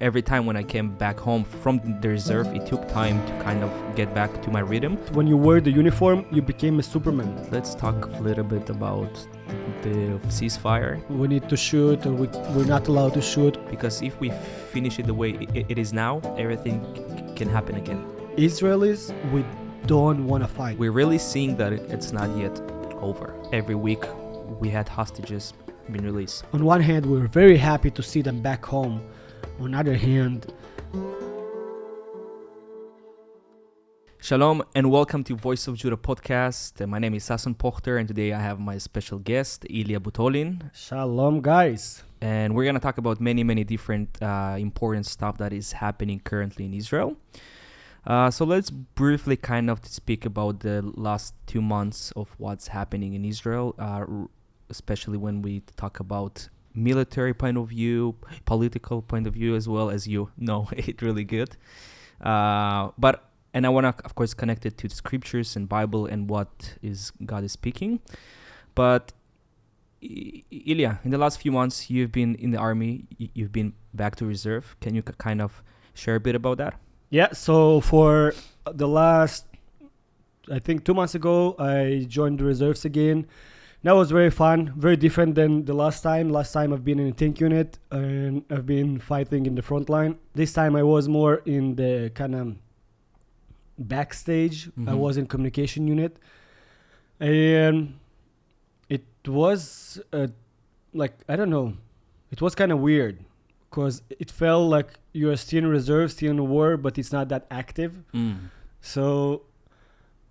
Every time when I came back home from the reserve, it took time to kind of get back to my rhythm. When you wear the uniform, you became a Superman. Let's talk a little bit about the ceasefire. We need to shoot, or we're not allowed to shoot. Because if we finish it the way it is now, everything can happen again. Israelis, we don't want to fight. We're really seeing that it's not yet over. Every week we had hostages being released. On one hand, we're very happy to see them back home. On the other hand, Shalom and welcome to Voice of Judah podcast. My name is Sason Pochtar and today I have my special guest, Ilya Butolin. Shalom, guys. And we're going to talk about many different important stuff that is happening currently in Israel. So let's briefly kind of speak about the last 2 months of what's happening in Israel, especially when we talk about military point of view, political point of view, as well as you know it really good. And I want to, of course, connect it to the scriptures and Bible and what is God is speaking. But Ilya, in the last few months, you've been in the army. You've been back to reserve. Can you kind of share a bit about that? Yeah, so for the last, I think 2 months ago, I joined the reserves again. That was very fun, very different than the last time. Last time I've been in a tank unit and I've been fighting in the front line. This time I was more in the kind of backstage. I was in communication unit. And it was I don't know. It was kind of weird because it felt like you're still in reserve, still in war, but it's not that active. So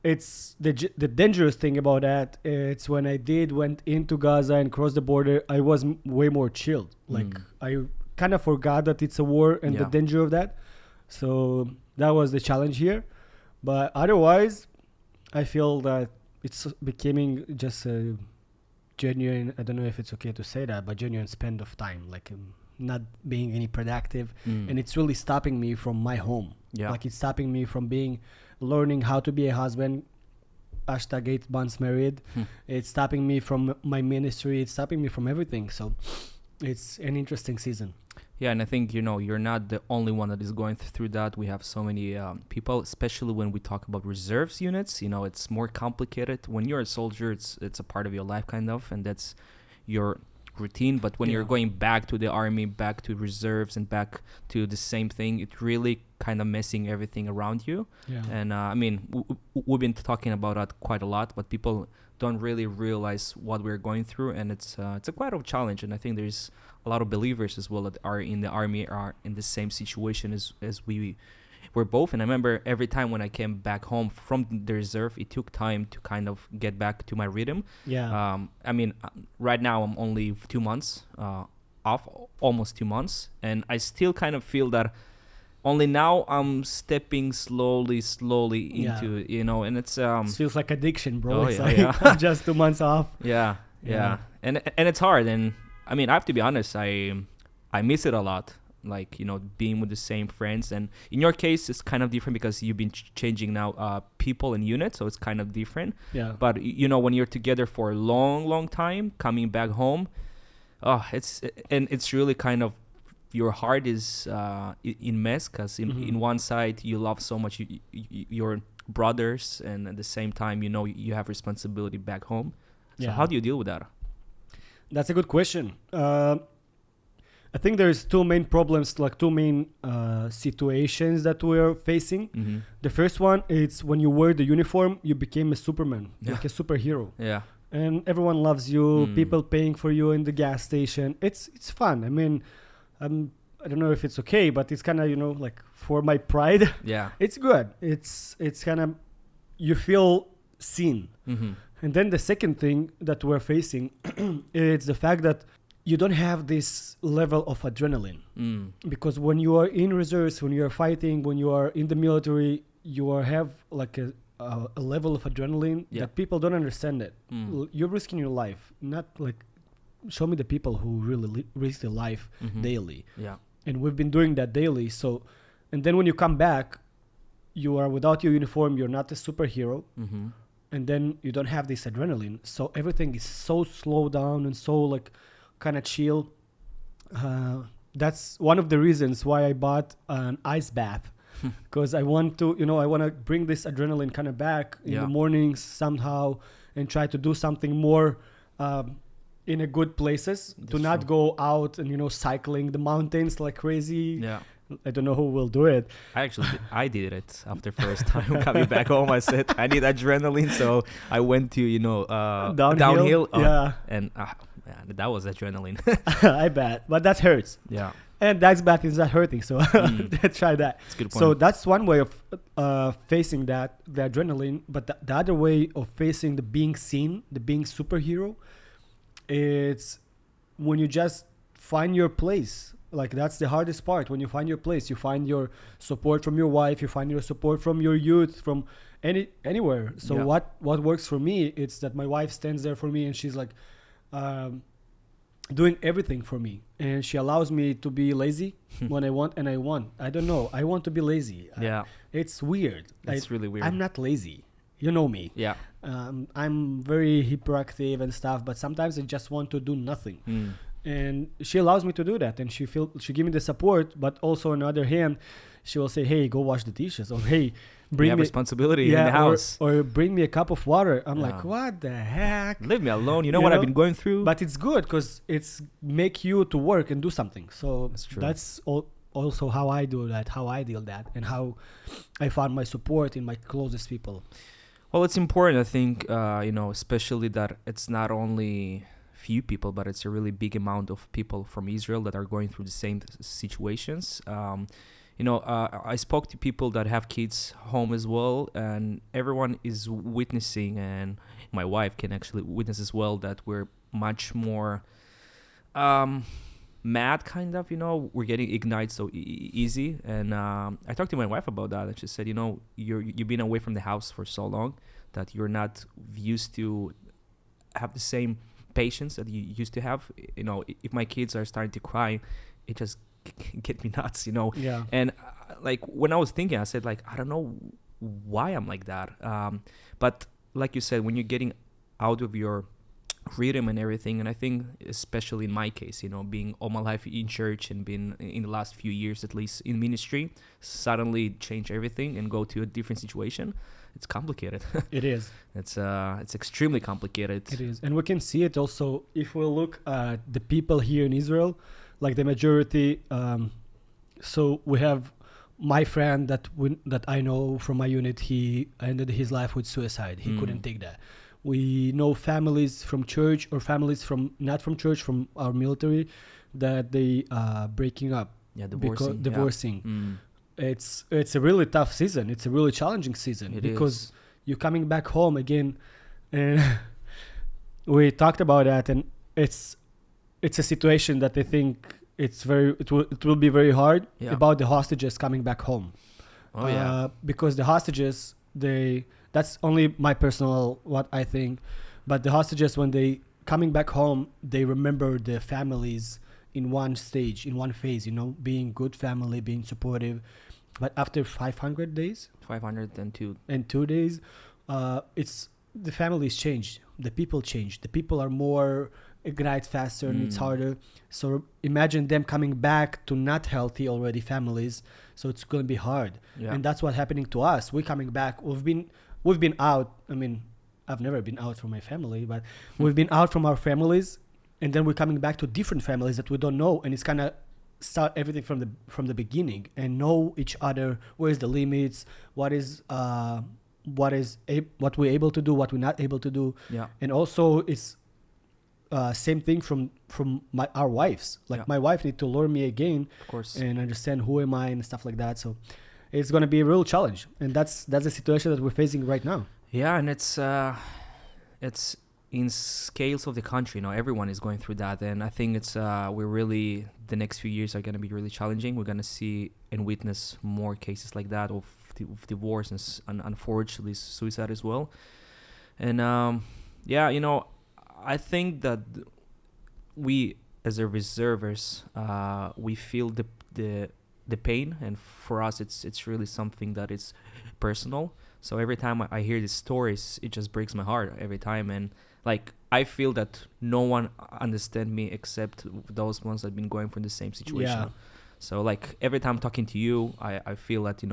it's the dangerous thing about that. It's when I went into Gaza and crossed the border, I was way more chilled. I kind of forgot that it's a war and the danger of that. So that was the challenge here. But otherwise, I feel that it's becoming just a genuine, I don't know if it's okay to say that, but genuine spend of time, not being any productive. And it's really stopping me from my home. It's stopping me from learning how to be a husband, #8 months married. It's stopping me from my ministry. It's stopping me from everything. So it's an interesting season. Yeah, and I think, you're not the only one that is going through that. We have so many people, especially when we talk about reserves units. It's more complicated. When you're a soldier, it's a part of your life kind of, and that's your routine. But when you're going back to the army, back to reserves and back to the same thing, it really kind of messing everything around you. And we've been talking about that quite a lot, but people don't really realize what we're going through, and it's a quite a challenge. And I think there's a lot of believers as well that are in the army are in the same situation as we were both. And I remember every time when I came back home from the reserve, it took time to kind of get back to my rhythm. Right now I'm only 2 months off, almost 2 months, and I still kind of feel that only now I'm stepping slowly into it, and it's it feels like addiction, bro. I'm just 2 months off. And it's hard, and I have to be honest, I miss it a lot, being with the same friends. And in your case, it's kind of different because you've been changing now people and units, so it's kind of different. But when you're together for a long time, coming back home, it's really kind of, your heart is in mess, because in one side you love so much your brothers, and at the same time you have responsibility back home. So how do you deal with that? That's a good question. I think there's two main problems, two main situations that we're facing. The first one is when you wear the uniform, you became a Superman, like a superhero. And everyone loves you, people paying for you in the gas station. It's fun. I don't know if it's okay, but it's kind of, for my pride, it's good. It's kind of, you feel seen. And then the second thing that we're facing is the fact that you don't have this level of adrenaline. Because when you are in reserves, when you are fighting, when you are in the military, you have a level of adrenaline that people don't understand it. You're risking your life, not show me the people who really risk their life daily. And we've been doing that daily. So, and then when you come back, you are without your uniform, you're not a superhero. And then you don't have this adrenaline. So everything is so slow down and so kind of chill. that's one of the reasons why I bought an ice bath, because I want to, I want to bring this adrenaline kind of back in the mornings somehow, and try to do something more in a good places. To not go out and cycling the mountains like crazy. Yeah. I don't know who will do it. I did it after first time coming back home. I said I need adrenaline, so I went to downhill. And man, that was adrenaline. I bet, but that hurts. Yeah. And that's bad. Is not hurting, so try that. That's a good point. So that's one way of facing the adrenaline. But the other way of facing the being seen, the being superhero, it's when you just find your place. Like that's the hardest part. When you find your place, you find your support from your wife, you find your support from your youth, from anywhere. So what works for me, it's that my wife stands there for me, and she's like doing everything for me, and she allows me to be lazy when I want. I don't know, I want to be lazy. It's weird. It's really weird. I'm not lazy, you know me. I'm very hyperactive and stuff, but sometimes I just want to do nothing. And she allows me to do that, and she give me the support. But also on the other hand, she will say, "Hey, go wash the dishes," or "Hey, bring me responsibility in the house," or bring me a cup of water. I'm like, what the heck? Leave me alone. You know what I've been going through. But it's good because it's make you to work and do something. So that's also how I do that, how I deal that, and how I found my support in my closest people. Well, it's important, I think, especially that it's not only few people, but it's a really big amount of people from Israel that are going through the same situations. I spoke to people that have kids home as well, and everyone is witnessing, and my wife can actually witness as well, that we're much more mad, kind of, we're getting ignited so easy. And I talked to my wife about that, and she said, you've been away from the house for so long that you're not used to have the same patience that you used to have. If my kids are starting to cry, it just get me nuts. And like when I was thinking, I said, like, I don't know why I'm like that, but like you said, when you're getting out of your rhythm and everything, and I think especially in my case, being all my life in church and being in the last few years at least in ministry, suddenly change everything and go to a different situation. It's complicated. It is. It's extremely complicated. It is. And we can see it also if we look at the people here in Israel, like the majority. So we have my friend that I know from my unit. He ended his life with suicide. He couldn't take that. We know families from church or families from not from church, from our military, that they breaking up. Divorcing. It's a really tough season. It's a really challenging season because you're coming back home again, and we talked about that. And it's a situation that I think it will be very hard about the hostages coming back home. Because the hostages, that's only my personal what I think, but the hostages, when they coming back home, they remember their families in one stage, in one phase, being good family, being supportive. But after 502 days, it's the families changed, the people changed, the people are more ignite faster, and it's harder. So imagine them coming back to not healthy already families. So it's going to be hard, and that's what's happening to us. We're coming back. We've been out. I mean, I've never been out from my family, but we've been out from our families, and then we're coming back to different families that we don't know, and it's kind of start everything from the beginning and know each other. Where's the limits? What we're able to do, what we're not able to do. And also it's same thing from our wives. Like my wife need to learn me again, of course, and understand who am I and stuff like that. So it's going to be a real challenge, and that's the situation that we're facing right now. And it's in scales of the country, everyone is going through that, and I think it's the next few years are going to be really challenging. We're going to see and witness more cases like that of divorce and unfortunately suicide as well. And I think that we as a reservists, we feel the the pain, and for us it's really something that is personal. So every time I hear these stories, it just breaks my heart every time. And like I feel that no one understand me except those ones that have been going through the same situation. Yeah. So like every time talking to you, I feel that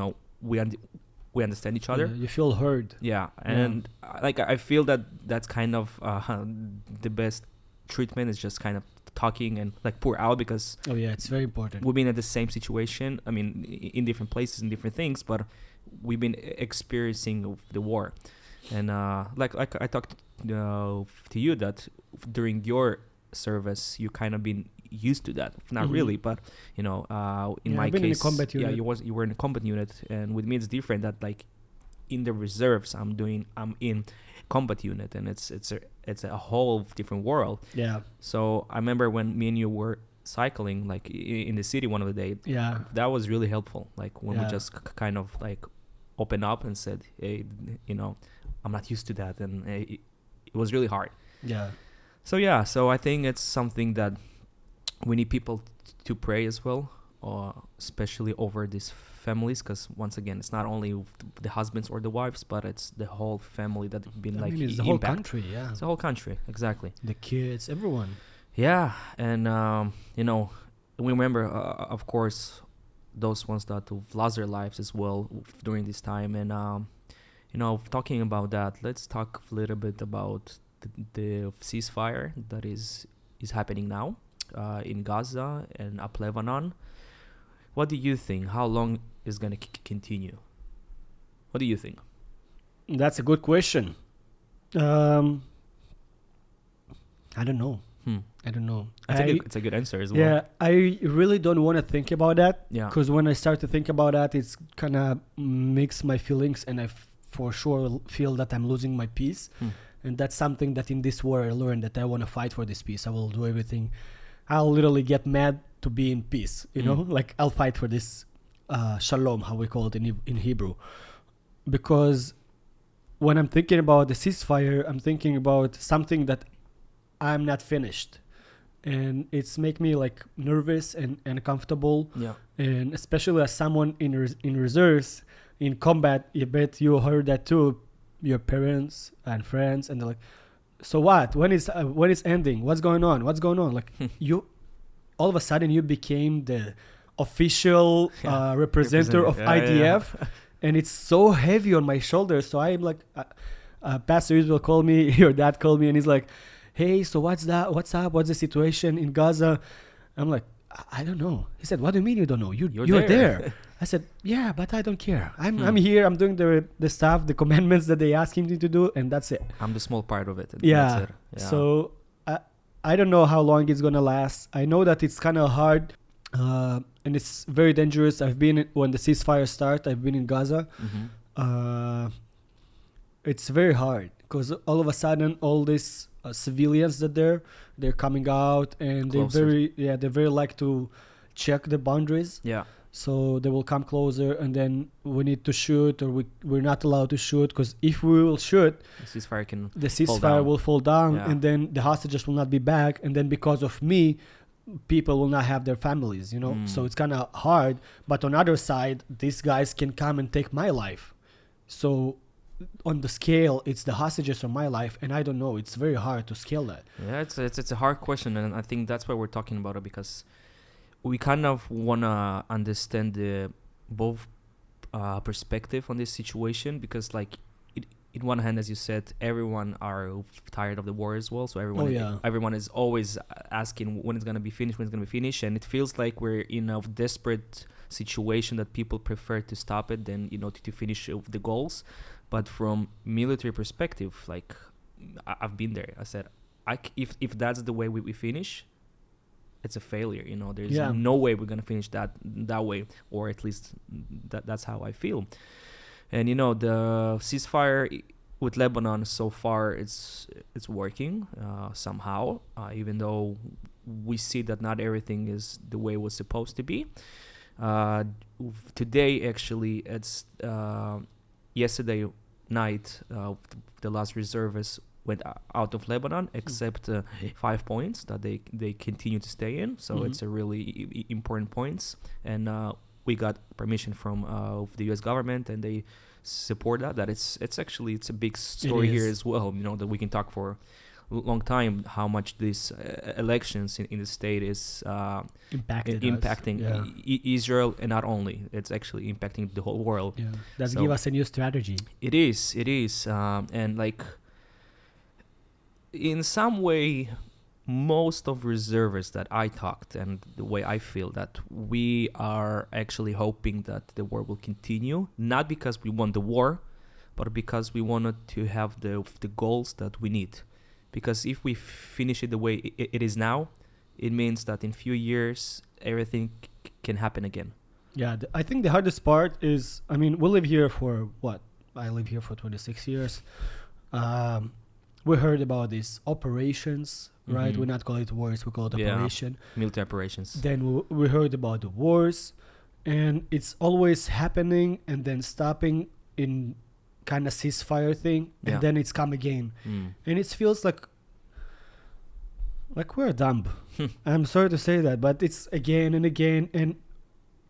we understand each other. You feel heard. Yeah, and like I feel that that's kind of the best treatment is just kind of talking and like pour out, because Oh yeah, it's very important. we've been in the same situation. I mean, in different places, in different things, but we've been experiencing the war. And like I talked to you that during your service, you kind of been used to that. Not really, but in my I've been case, in a combat unit. you were in a combat unit, and with me it's different. That like in the reserves, I'm in combat unit, and it's a whole different world. Yeah. So I remember when me and you were cycling like in the city one of the day. Yeah. That was really helpful. Like when we Yeah. just kind of like opened up and said, hey, I'm not used to that, and it was really hard. Yeah. So yeah, so I think it's something that we need people to pray as well, especially over these families, because once again, it's not only the husbands or the wives, but it's the whole family that have been It's the whole country. Yeah. It's the whole country, exactly. The kids, everyone. Yeah, and we remember, of course, those ones that have lost their lives as well during this time. And talking about that, let's talk a little bit about the ceasefire that is happening now in Gaza and up Lebanon. What do you think? How long is going to continue? What do you think? That's a good question. I don't know. I don't know. It's a good answer as well. Yeah, I really don't want to think about that. Yeah. Because when I start to think about that, it's kind of mix my feelings, and I for sure feel that I'm losing my peace. And that's something that in this war I learned, that I want to fight for this peace. I will do everything. I'll literally get mad to be in peace, like I'll fight for this shalom, how we call it in Hebrew. Because when I'm thinking about the ceasefire, I'm thinking about something that I'm not finished. And it's make me like nervous and uncomfortable. Yeah. And especially as someone in reserves, in combat, I bet you heard that too, your parents and friends, and they're like, so what? When is ending? What's going on? Like you, all of a sudden you became the official representative of IDF, and it's so heavy on my shoulders. So I'm like, Pastor Israel called me, your dad called me, and he's like, hey, so what's that? What's up? What's the situation in Gaza? I'm like, I don't know. He said, what do you mean you don't know? You're there. I said, yeah, but I don't care. I'm here. I'm doing the stuff, the commandments that they ask him to do, and that's it. I'm the small part of it. Yeah. That's it. Yeah. So I don't know how long it's gonna last. I know that it's kind of hard, and it's very dangerous. When the ceasefire started, I've been in Gaza. It's very hard because all of a sudden all these civilians that they're coming out, and Closer. they very like to check the boundaries. Yeah. So they will come closer, and then we need to shoot, or we're not allowed to shoot, because if we will shoot, The ceasefire will fall down, Yeah. and then the hostages will not be back, and then because of me, people will not have their families, So it's kind of hard. But on the other side, these guys can come and take my life. So on the scale, it's the hostages from my life, and I don't know. It's very hard to scale that. Yeah, it's a hard question, and I think that's why we're talking about it, because we kind of want to understand the both perspective on this situation, because like in one hand, as you said, everyone are tired of the war as well, so everyone is always asking when it's going to be finished, and it feels like we're in a desperate situation that people prefer to stop it than to finish the goals. But from military perspective, like I've been there, I said if that's the way we finish, it's a failure. There's no way we're gonna finish that way, or at least that's how I feel. And the ceasefire with Lebanon so far, it's working somehow, even though we see that not everything is the way it was supposed to be. Today, actually, it's yesterday night, the last reservists went out of Lebanon, except 5 points that they continue to stay in. So it's a really important points. And we got permission from the U.S. government, and they support that it's a big story here as well. That we can talk for a long time how much these elections in the state is impacting Israel, and not only, it's actually impacting the whole world. Yeah, that give us a new strategy. It is, and like in some way, most of reservists that I talked, and the way I feel, that we are actually hoping that the war will continue, not because we want the war, but because we wanted to have the goals that we need. Because if we finish it the way it is now, it means that in few years everything can happen again. Yeah, I think the hardest part is, we live here for what? I live here for 26 years. We heard about these operations, right? Mm-hmm. We not call it wars, we call it operation. Military operations. Then we heard about the wars, and it's always happening and then stopping in kind of ceasefire thing, and then it's come again. And it feels like we're dumb. I'm sorry to say that, but it's again and again. And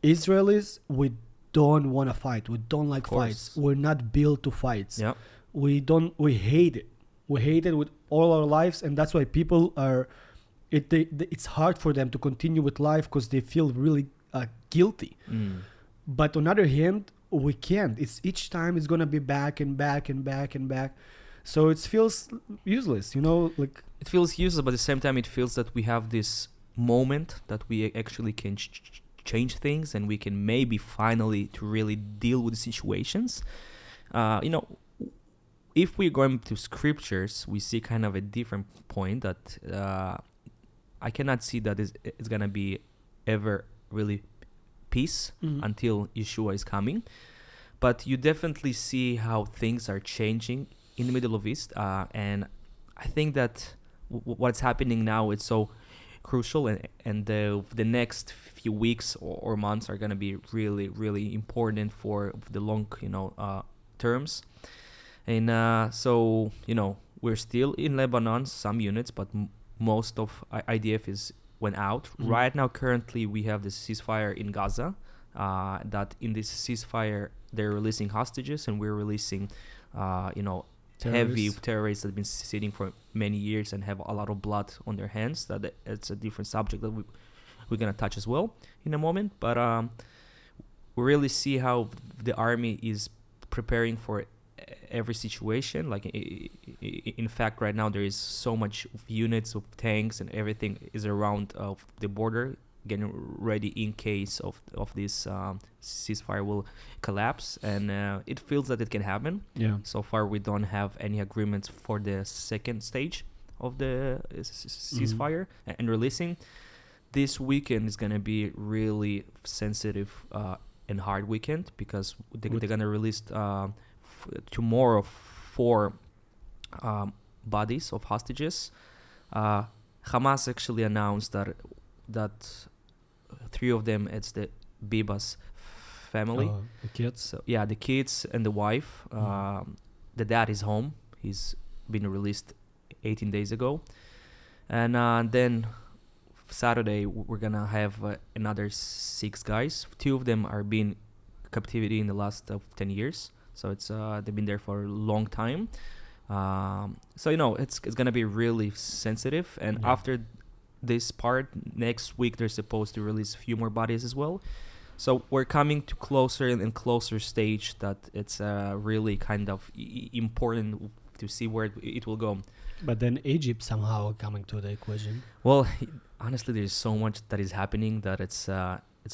Israelis, we don't want to fight. We don't like fights. We're not built to fight. Yeah. We hate it. We hate it with all our lives, and that's why people are. It's hard for them to continue with life because they feel really guilty. But on the other hand, we can't. It's each time it's gonna be back and back and back and back. So it feels useless, like it feels useless, but at the same time it feels that we have this moment that we actually can change things, and we can maybe finally to really deal with the situations. If we're going to scriptures, we see kind of a different point that I cannot see that it's gonna be ever really peace until Yeshua is coming. But you definitely see how things are changing in the Middle of East, and I think that what's happening now is so crucial, and the next few weeks or months are going to be really, really important for the long terms. And so we're still in Lebanon, some units, but most of IDF went out. Right now, currently, we have the ceasefire in Gaza. That in this ceasefire, they're releasing hostages, and we're releasing, heavy terrorists that have been sitting for many years and have a lot of blood on their hands. That it's a different subject that we're gonna touch as well in a moment. But we really see how the army is preparing for every situation. Like in fact, right now there is so much units of tanks and everything is around of the border, getting ready in case of this ceasefire will collapse, and it feels that it can happen. Yeah. So far, we don't have any agreements for the second stage of the ceasefire and releasing. This weekend is gonna be really sensitive and hard weekend, because they're gonna release tomorrow 4 bodies of hostages. Hamas actually announced that 3 of them, it's the Bibas family. The kids. So yeah, the kids and the wife. The dad is home. He's been released 18 days ago. And then Saturday we're gonna have another 6 guys. 2 of them are being captivity in the last 10 years. So it's they've been there for a long time. So it's gonna be really sensitive. And after this part, next week they're supposed to release a few more bodies as well. So we're coming to closer and closer stage that it's really kind of important to see where it will go. But then Egypt somehow coming to the equation. Well, honestly, there's so much that is happening that it's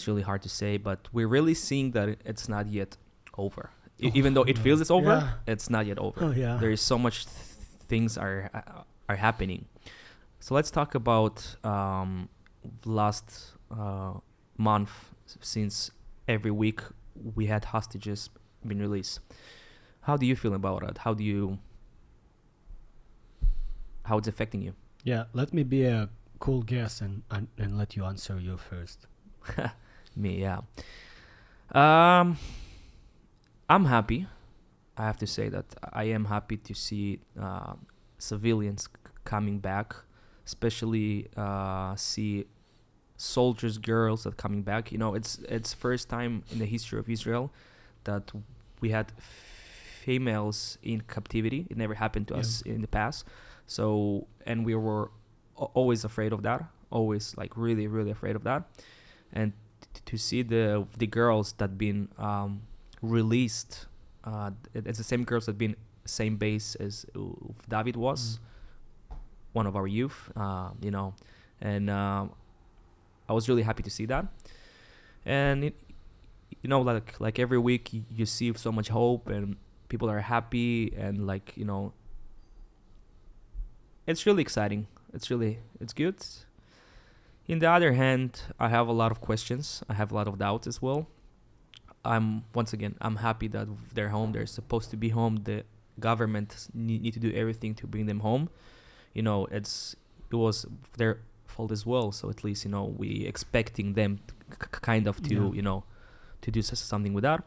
really hard to say. But we're really seeing that it's not yet over. Even though it feels it's over, it's not yet over. Oh, yeah. There is so much things are happening. So let's talk about last month, since every week we had hostages been released. How do you feel about it? How it's affecting you? Yeah, let me be a cool guest and let you answer you first. Me, yeah. I'm happy. I have to say that I am happy to see civilians coming back, especially see soldiers, girls that coming back. You know, it's first time in the history of Israel that we had females in captivity. It never happened to us in the past. So, and we were always afraid of that. Always like really, really afraid of that. And to see the girls that been released, it's the same girls that been same base as David was, one of our youth, you know, and I was really happy to see that. And you know, like every week you see so much hope and people are happy, and like, you know, it's really exciting. It's good. In the other hand, I have a lot of questions. I have a lot of doubts as well. I'm happy that they're home. They're supposed to be home. The government need to do everything to bring them home. You know, it was their fault as well. So at least, you know, we expecting them kind of to, you know, to do something with that.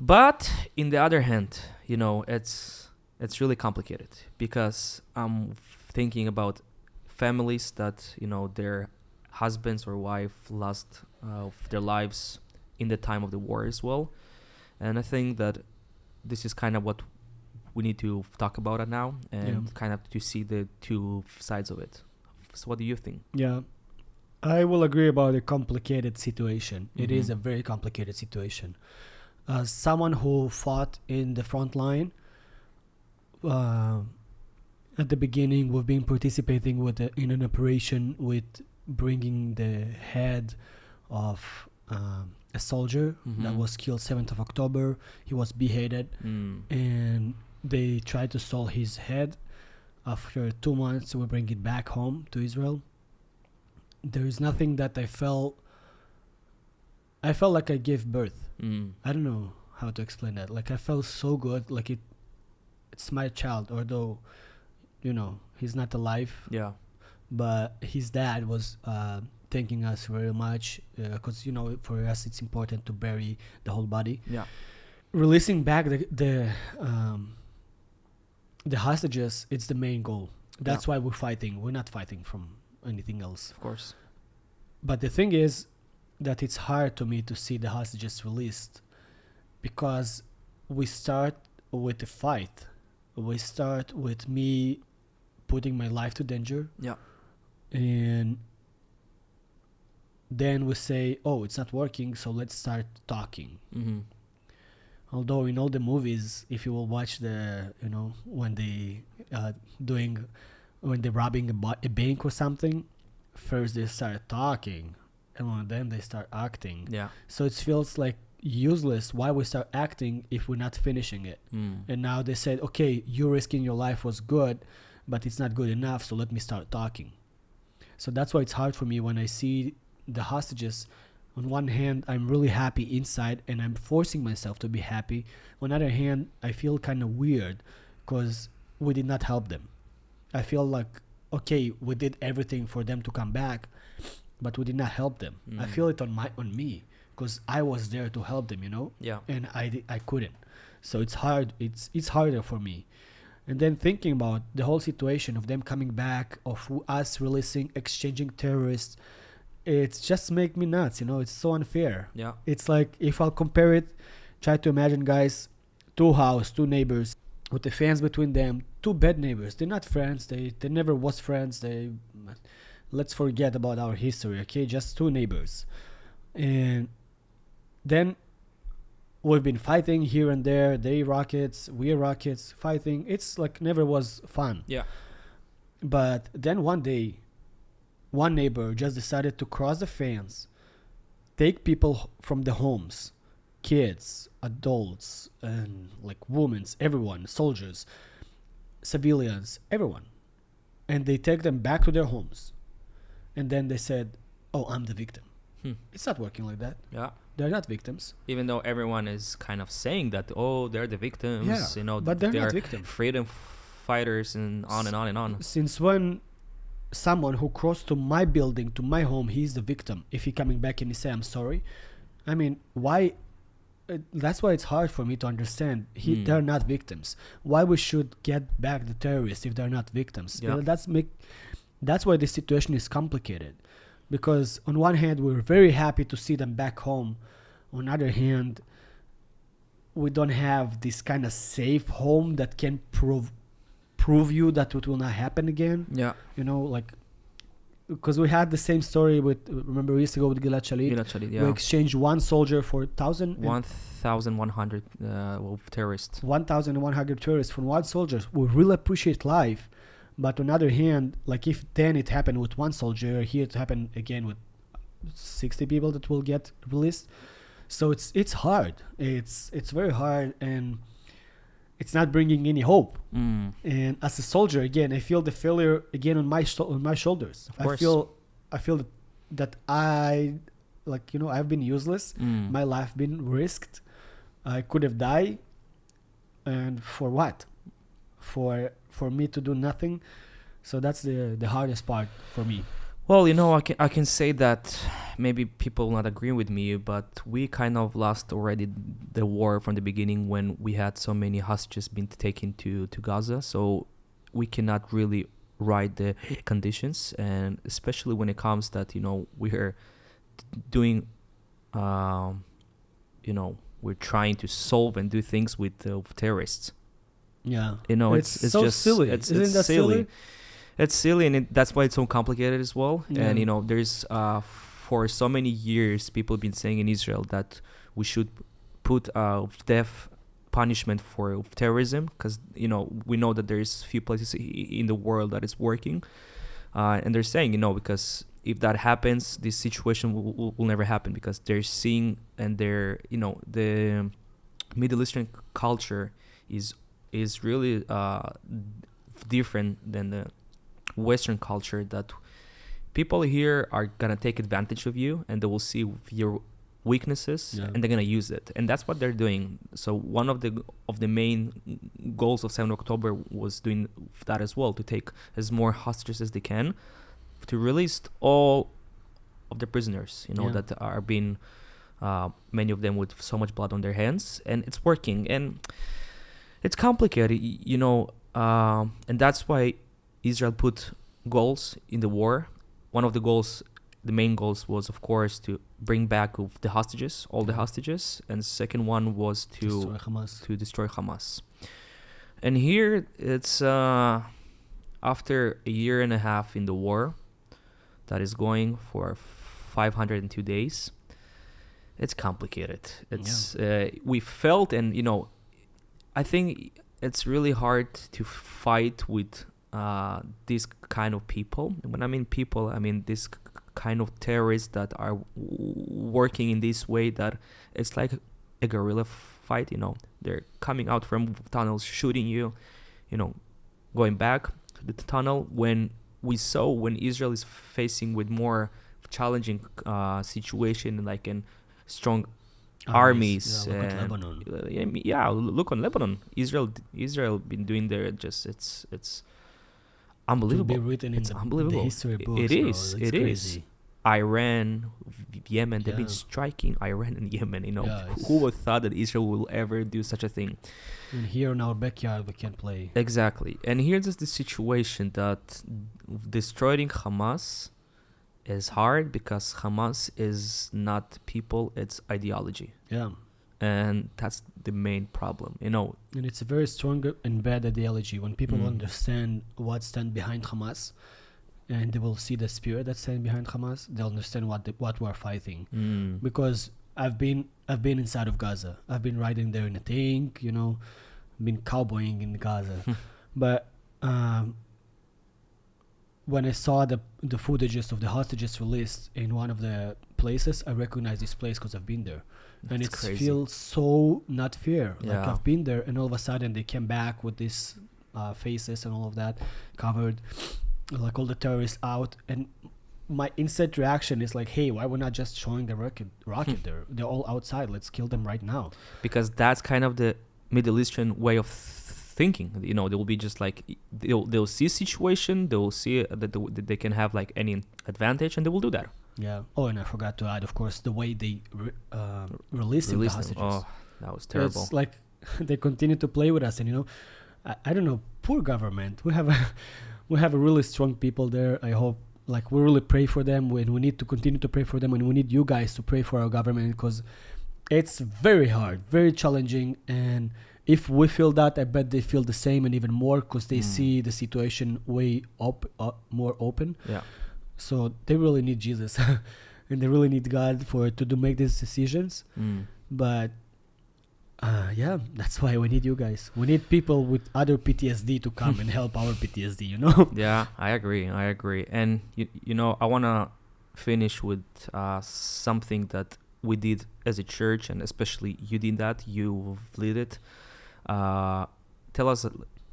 But in the other hand, you know, it's really complicated, because I'm thinking about families that, you know, their husbands or wife lost their lives in the time of the war as well. And I think that this is kind of what we need to talk about it now, and kind of to see the two sides of it. So what do you think? Yeah, I will agree about a complicated situation. It is a very complicated situation. As someone who fought in the front line, at the beginning, we've been participating in an operation with bringing the head of a soldier that was killed 7th of October. He was beheaded, and they tried to sell his head. After 2 months, we bring it back home to Israel. There is nothing that I felt like I gave birth. I don't know how to explain that. Like, I felt so good, like it's my child, although, you know, he's not alive. Yeah. But his dad was thanking us very much, because, you know, for us it's important to bury the whole body. Yeah. Releasing back the hostages, it's the main goal. That's why we're fighting. We're not fighting from anything else. Of course. But the thing is that it's hard to me to see the hostages released, because we start with a fight. We start with me putting my life to danger. Yeah. And then we say, oh, it's not working, so let's start talking. Although in all the movies, if you will watch the, you know, when they're robbing a bank or something, first they start talking, and then they start acting. Yeah. So it feels like useless. Why we start acting if we're not finishing it? And now they said, okay, you risking your life was good, but it's not good enough, so let me start talking. So that's why it's hard for me when I see the hostages. On one hand, I'm really happy inside, and I'm forcing myself to be happy. On the other hand, I feel kind of weird because we did not help them. I feel like, okay, we did everything for them to come back, but we did not help them. I feel it on me because I was there to help them, you know? Yeah. And I couldn't. So it's hard. It's harder for me. And then thinking about the whole situation of them coming back, of us releasing, exchanging terrorists, it's just make me nuts, you know? It's so unfair. Yeah. It's like, if I'll compare it, try to imagine, guys, two neighbors with the fence between them, two bad neighbors. They're not friends. They never was friends. Let's forget about our history, okay? Just two neighbors. And then we've been fighting here and there. They rockets, we rockets, fighting. It's like never was fun. Yeah. But then one day, one neighbor just decided to cross the fence, take people from the homes, kids, adults, and like women, everyone, soldiers, civilians, everyone. And they take them back to their homes. And then they said, oh, I'm the victim. It's not working like that. Yeah. They're not victims. Even though everyone is kind of saying that, oh, they're the victims. Yeah, you know, but they're not victims. Freedom fighters and on and on and on. Since when someone who crossed to my building, to my home, he's the victim? If he coming back and he say, I'm sorry. I mean, why? That's why it's hard for me to understand. They're not victims. Why we should get back the terrorists if they're not victims? Yeah. That's why the situation is complicated. because on one hand we're very happy to see them back home. On the other hand, we don't have this kind of safe home that can prove you that it will not happen again. Yeah. You know, like, because we had the same story with, remember we used to go with Gilad Shalit. Gilad Shalit, yeah. We exchanged one soldier for 1,100 terrorists. 1,100 terrorists from one soldier. We really appreciate life, but on the other hand, like if then it happened with one soldier, here it happened again with 60 people that will get released. So it's hard. It's very hard, and it's not bringing any hope. And as a soldier, again, I feel the failure again on my shoulders. Of course. I feel that I, like, you know, I've been useless. My life been risked. I could have died, and for what? For me to do nothing. So that's the hardest part for me. Well, you know, I can say that maybe people will not agree with me, but we kind of lost already the war from the beginning when we had so many hostages being taken to Gaza. So we cannot really write the conditions, and especially when it comes that, you know, we're doing, you know, we're trying to solve and do things with terrorists. Yeah. You know, it's so just silly. Isn't that silly? It's silly, and that's why it's so complicated as well. Yeah. And, you know, there's for so many years, people have been saying in Israel that we should put death punishment for terrorism, because, you know, we know that there's few places in the world that is working. And they're saying, you know, because if that happens, this situation will never happen, because they're seeing, and they're, you know, the Middle Eastern culture is really different than the Western culture, that people here are gonna take advantage of you, and they will see your weaknesses, and they're gonna use it, and that's what they're doing. So one of the main goals of 7 October was doing that as well, to take as more hostages as they can, to release all of the prisoners, you know, that are being many of them with so much blood on their hands, and it's working, and it's complicated, you know, and that's why Israel put goals in the war. One of the goals, the main goals, was of course to bring back the hostages, all the hostages, and the second one was to destroy Hamas. And here it's after a year and a half in the war that is going for 502 days. It's complicated. It's we felt, and, you know, I think it's really hard to fight with these kind of people. And when I mean people, I mean this kind of terrorists that are working in this way, that it's like a guerrilla fight, you know. They're coming out from tunnels, shooting you, you know, going back to the tunnel. When Israel is facing with more challenging situation, like in strong armies, look at Lebanon. Look on Lebanon. Israel been doing their it's unbelievable. To be written in it's the unbelievable. History books, It is. bro. It's It crazy. is. Iran, Yemen. They've been Yeah. striking Iran and Yemen. You know, Yeah, who would thought that Israel will ever do such a thing? And here in our backyard, we can't play. Exactly. And here's the situation that destroying Hamas is hard, because Hamas is not people; it's ideology. Yeah. And that's the main problem, you know. And it's a very strong and bad ideology. When people understand what stands behind Hamas, and they will see the spirit that stands behind Hamas, they'll understand what we're fighting. Because I've been inside of Gaza. I've been riding there in a tank, you know, been cowboying in Gaza. But when I saw the footages of the hostages released in one of the places, I recognized this place because I've been there. And it feels so not fair. Like, I've been there, and all of a sudden they came back with these faces and all of that covered, like all the terrorists out. And my instant reaction is like, hey, why we're not just showing the rocket there? They're all outside. Let's kill them right now. Because that's kind of the Middle Eastern way of thinking. You know, they will be just like, they'll see a situation, they will see that they can have like any advantage, and they will do that. Yeah. Oh, and I forgot to add, of course, the way they released the hostages. Oh, that was terrible. It's like they continue to play with us, and, you know, I don't know. Poor government. We have a really strong people there. I hope like we really pray for them, when we need to continue to pray for them, and we need you guys to pray for our government, because it's very hard, very challenging. And if we feel that, I bet they feel the same and even more, because they see the situation way more open. Yeah. So they really need Jesus and they really need God to make these decisions. But yeah, that's why we need you guys. We need people with other PTSD to come and help our PTSD, you know? Yeah, I agree. And, you know, I want to finish with something that we did as a church, and especially you did that. You led it. Tell us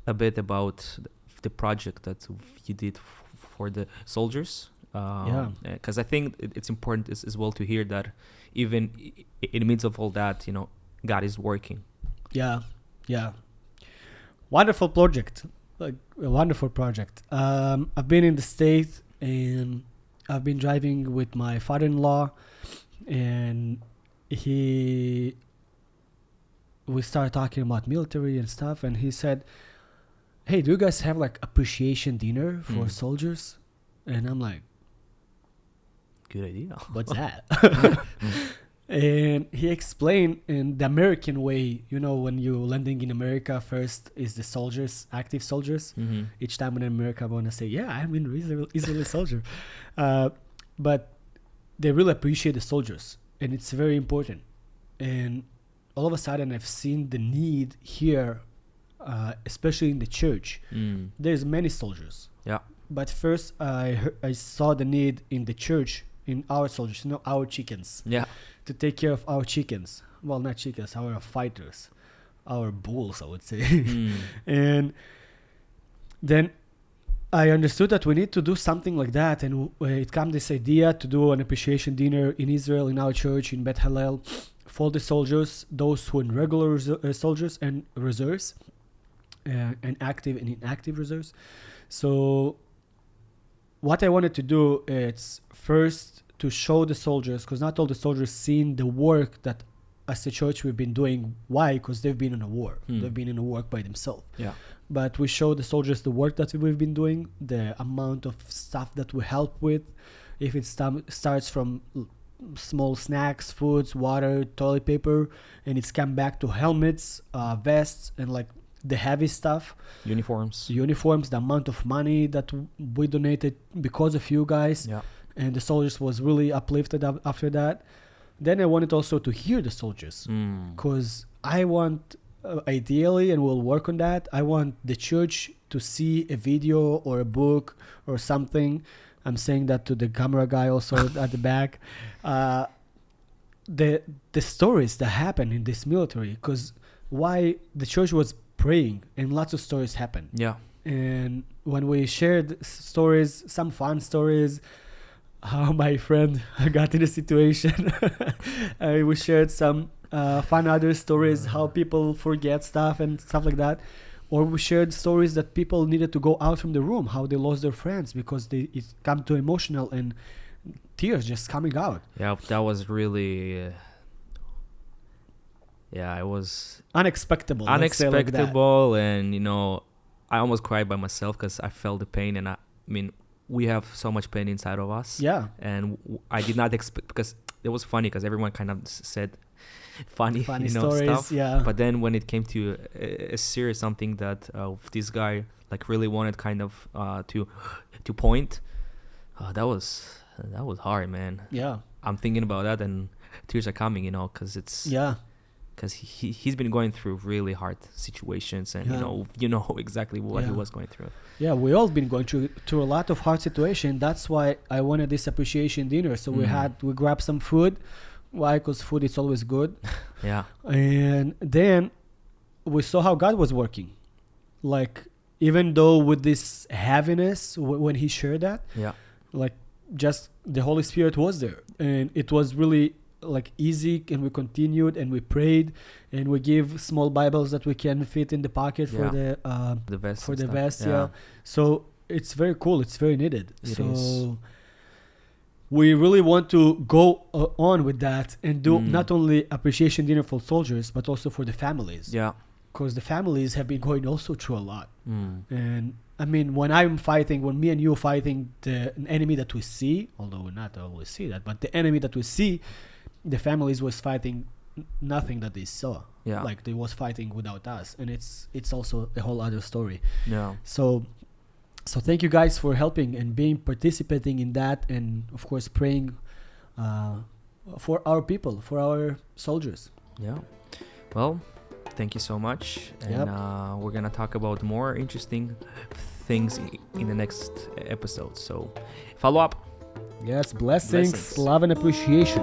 a bit about the project that you did for the soldiers. Because I think it's important as well to hear that even in the midst of all that, you know, God is working. Yeah. Wonderful project. Like a wonderful project. I've been in the States, and I've been driving with my father-in-law, and we started talking about military and stuff, and he said, hey, do you guys have like appreciation dinner for soldiers? And I'm like, good idea. What's that? And he explained in the American way, you know, when you're landing in America, first is the soldiers, active soldiers. Each time in America, I want to say, yeah, I'm an Israeli soldier. But they really appreciate the soldiers, and it's very important. And all of a sudden, I've seen the need here, especially in the church. There's many soldiers. Yeah. But first, I saw the need in the church, in our soldiers, you know, our chickens. Yeah. To take care of our chickens. Well, not chickens, our fighters, our bulls, I would say. And then I understood that we need to do something like that. And it came this idea to do an appreciation dinner in Israel, in our church, in Beth Hallel, for the soldiers, those who are in regular soldiers and reserves, and active and inactive reserves. So what I wanted to do is first to show the soldiers, because not all the soldiers seen the work that as a church we've been doing. Why? Because they've been in a war. They've been in a work by themselves. Yeah. But we show the soldiers the work that we've been doing, the amount of stuff that we help with. If it starts from small snacks, foods, water, toilet paper, and it's come back to helmets, vests, and like the heavy stuff. Uniforms, the amount of money that we donated because of you guys. Yeah. And the soldiers was really uplifted after that. Then I wanted also to hear the soldiers, because I want, ideally, and we'll work on that, I want the church to see a video or a book or something. I'm saying that to the camera guy also at the back. The stories that happen in this military, because why the church was praying and lots of stories happened. Yeah. And when we shared stories, some fun stories, how my friend got in a situation, we shared some fun other stories, how people forget stuff and stuff like that. Or we shared stories that people needed to go out from the room, how they lost their friends because it come too emotional and tears just coming out. Yeah, that was really... it was unexpected, and you know, I almost cried by myself because I felt the pain, and I mean, we have so much pain inside of us. Yeah. And I did not expect, because it was funny because everyone kind of said funny you know, stories, stuff. Yeah. But then when it came to a serious something that this guy like really wanted kind of to point, that was hard, man. Yeah. I'm thinking about that and tears are coming, you know, because it's... Yeah. Because he's been going through really hard situations, and you know exactly what he was going through. Yeah, we all been going through a lot of hard situations. That's why I wanted this appreciation dinner. So we grabbed some food. Why? Because food is always good. Yeah. And then we saw how God was working. Like, even though with this heaviness, when he shared that, like just the Holy Spirit was there, and it was really like easy, and we continued and we prayed and we give small Bibles that we can fit in the pocket for the vest, for the vest. So it's very cool, it's very needed. It is. We really want to go on with that and do not only appreciation dinner for soldiers but also for the families, because the families have been going also through a lot. And I mean, when me and you fighting an enemy that we see, although we not always see that, but the enemy that we see, the families was fighting nothing that they saw. Yeah. Like they was fighting without us, and it's also a whole other story. Yeah. So thank you guys for helping and participating in that, and of course praying for our people, for our soldiers. Yeah. Well, thank you so much. And we're going to talk about more interesting things in the next episode. So follow up. Yes, blessings, love and appreciation.